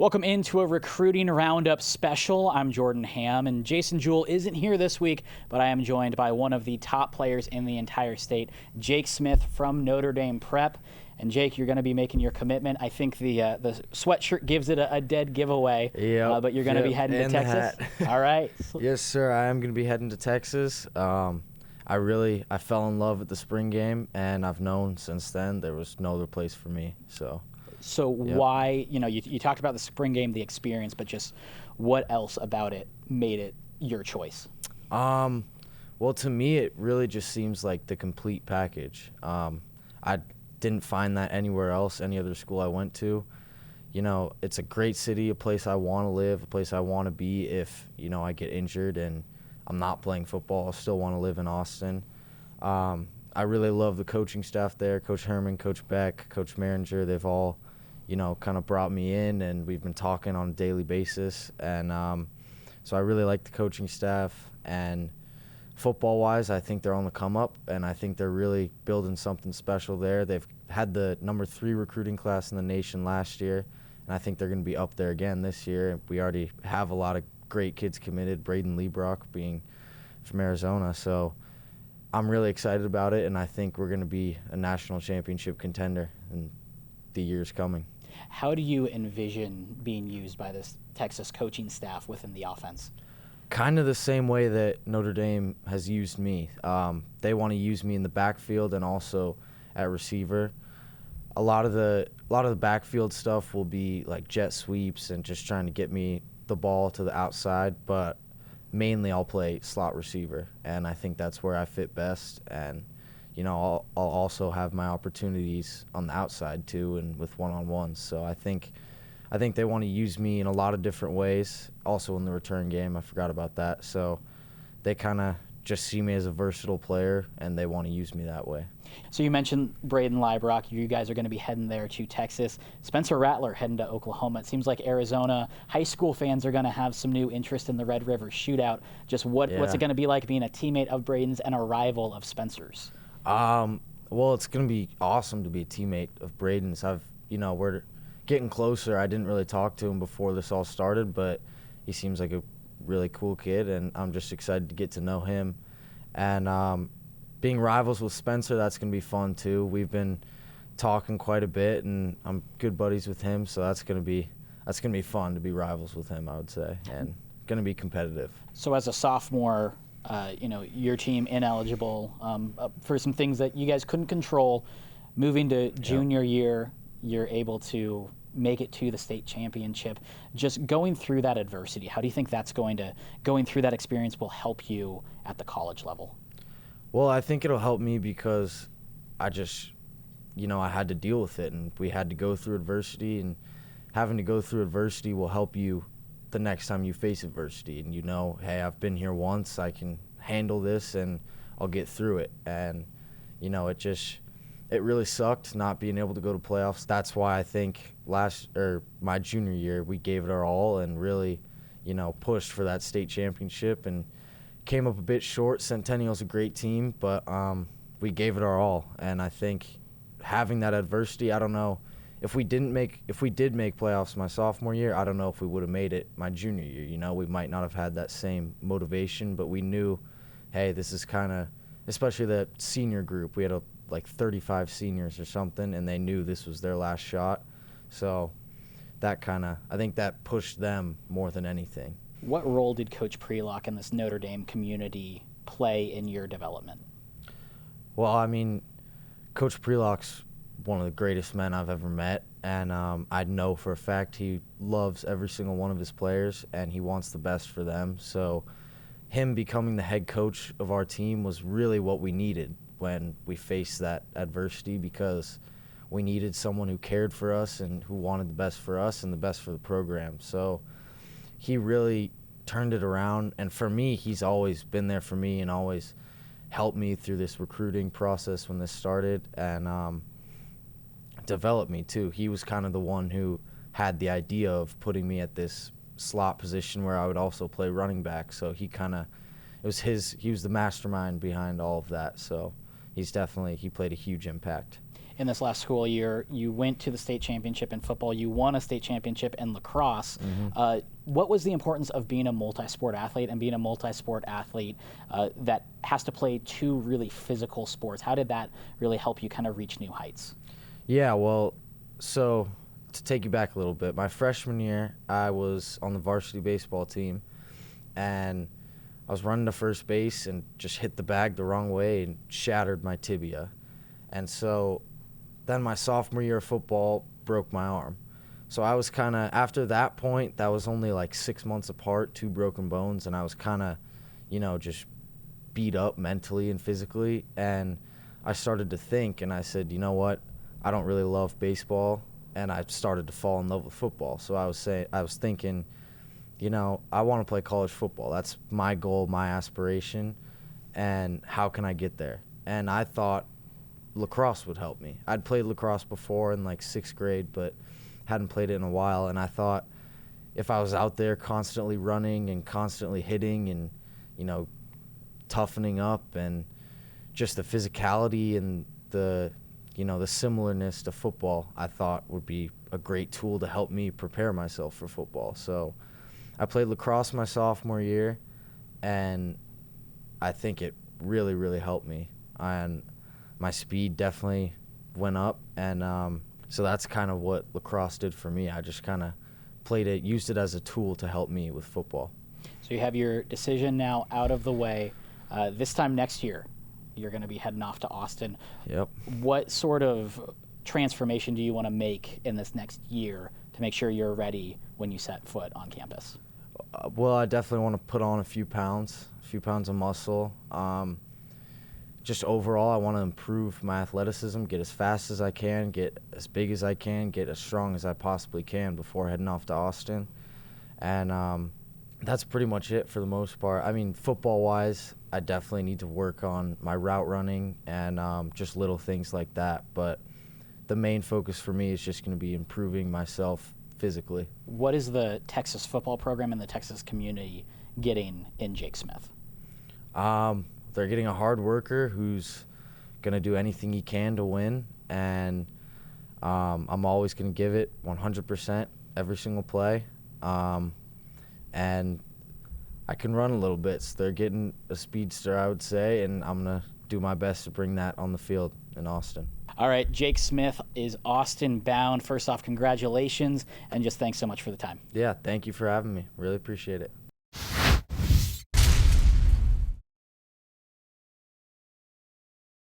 Welcome into a recruiting roundup special. I'm Jordan Ham, and Jason Jewell isn't here this week, but I am joined by one of the top players in the entire state, Jake Smith from Notre Dame Prep. And Jake, you're going to be making your commitment. I think the sweatshirt gives it a dead giveaway. Yeah, but you're going to be heading to Texas. All right. Yes, sir. I am going to be heading to Texas. I fell in love with the spring game, and I've known since then there was no other place for me. So why, you talked about the spring game, the experience, but just what else about it made it your choice? Well, to me, it really just seems like the complete package. I didn't find that anywhere else, any other school I went to. It's a great city, a place I want to live, a place I want to be if, I get injured and I'm not playing football. I still want to live in Austin. I really love the coaching staff there, Coach Herman, Coach Beck, Coach Maringer. They've all, kind of brought me in, and we've been talking on a daily basis. And so I really like the coaching staff. And football-wise, I think they're on the come-up, and I think they're really building something special there. They've had the number 3 recruiting class in the nation last year, and I think they're going to be up there again this year. We already have a lot of great kids committed, Braden Liebrock being from Arizona. So I'm really excited about it, and I think we're going to be a national championship contender in the years coming. How do you envision being used by this Texas coaching staff within the offense? Kind of the same way that Notre Dame has used me. They want to use me in the backfield and also at receiver. A lot of the backfield stuff will be like jet sweeps and just trying to get me the ball to the outside, but mainly I'll play slot receiver, and I think that's where I fit best. And I'll also have my opportunities on the outside too, and with one-on-ones. So I think they want to use me in a lot of different ways. Also in the return game, I forgot about that. So they kind of just see me as a versatile player, and they want to use me that way. So you mentioned Braden Liebrock. You guys are going to be heading there to Texas. Spencer Rattler heading to Oklahoma. It seems like Arizona high school fans are going to have some new interest in the Red River Shootout. Just what's it going to be like being a teammate of Braden's and a rival of Spencer's? Well, it's going to be awesome to be a teammate of Braden's. We're getting closer. I didn't really talk to him before this all started, but he seems like a really cool kid, and I'm just excited to get to know him. And being rivals with Spencer, that's going to be fun too. We've been talking quite a bit, and I'm good buddies with him, so that's going to be fun to be rivals with him, I would say, and going to be competitive. So as a sophomore, your team ineligible for some things that you guys couldn't control. Moving to junior year, you're able to make it to the state championship. Just going through that adversity, how do you think going through that experience will help you at the college level? Well, I think it'll help me because I just, I had to deal with it, and we had to go through adversity, and having to go through adversity will help you the next time you face adversity. And hey, I've been here once, I can handle this, and I'll get through it. And, it really sucked not being able to go to playoffs. That's why I think my junior year, we gave it our all and really, pushed for that state championship and came up a bit short. Centennial's a great team, but we gave it our all. And I think having that adversity, I don't know if we did make playoffs my sophomore year, I don't know if we would have made it my junior year. We might not have had that same motivation, but we knew, hey, this is kind of, especially the senior group, we had like 35 seniors or something, and they knew this was their last shot. So I think that pushed them more than anything. What role did Coach Prelock and this Notre Dame community play in your development? Well, Coach Prelock's one of the greatest men I've ever met, and I know for a fact he loves every single one of his players, and he wants the best for them. So him becoming the head coach of our team was really what we needed when we faced that adversity, because we needed someone who cared for us and who wanted the best for us and the best for the program. So he really turned it around, and for me, he's always been there for me and always helped me through this recruiting process when this started, and developed me too. He was kind of the one who had the idea of putting me at this slot position where I would also play running back. So he was the mastermind behind all of that. So he played a huge impact. in this last school year. You went to the state championship in football. You won a state championship in lacrosse. What was the importance of being a multi-sport athlete and being a multi-sport athlete that has to play two really physical sports? How did that really help you kind of reach new heights? Yeah, well, so to take you back a little bit, my freshman year, I was on the varsity baseball team, and I was running to first base and just hit the bag the wrong way and shattered my tibia. And so then my sophomore year of football broke my arm. So I was kind of, after that point, that was only like 6 months apart, 2 broken bones, and I was kind of, just beat up mentally and physically. And I started to think, and I said, you know what, I don't really love baseball, and I started to fall in love with football. So I was thinking, I want to play college football. That's my goal, my aspiration, and how can I get there? And I thought lacrosse would help me. I'd played lacrosse before in like 6th grade, but hadn't played it in a while, and I thought if I was out there constantly running and constantly hitting and, toughening up and just the physicality and the similarness to football, I thought would be a great tool to help me prepare myself for football. So I played lacrosse my sophomore year, and I think it really, really helped me. And my speed definitely went up, and so that's kind of what lacrosse did for me. I just kind of used it as a tool to help me with football. So you have your decision now out of the way. This time next year, you're going to be heading off to Austin. Yep. What sort of transformation do you want to make in this next year to make sure you're ready when you set foot on campus? Well, I definitely want to put on a few pounds of muscle. Just overall, I want to improve my athleticism, get as fast as I can, get as big as I can, get as strong as I possibly can before heading off to Austin. And that's pretty much it for the most part. I mean, football-wise, I definitely need to work on my route running and just little things like that. But the main focus for me is just going to be improving myself physically. What is the Texas football program and the Texas community getting in Jake Smith? They're getting a hard worker who's going to do anything he can to win, and I'm always going to give it 100% every single play. And I can run a little bit, so they're getting a speedster, I would say, and I'm going to do my best to bring that on the field in Austin. All right, Jake Smith is Austin bound. First off, congratulations, and just thanks so much for the time. Yeah, thank you for having me. Really appreciate it.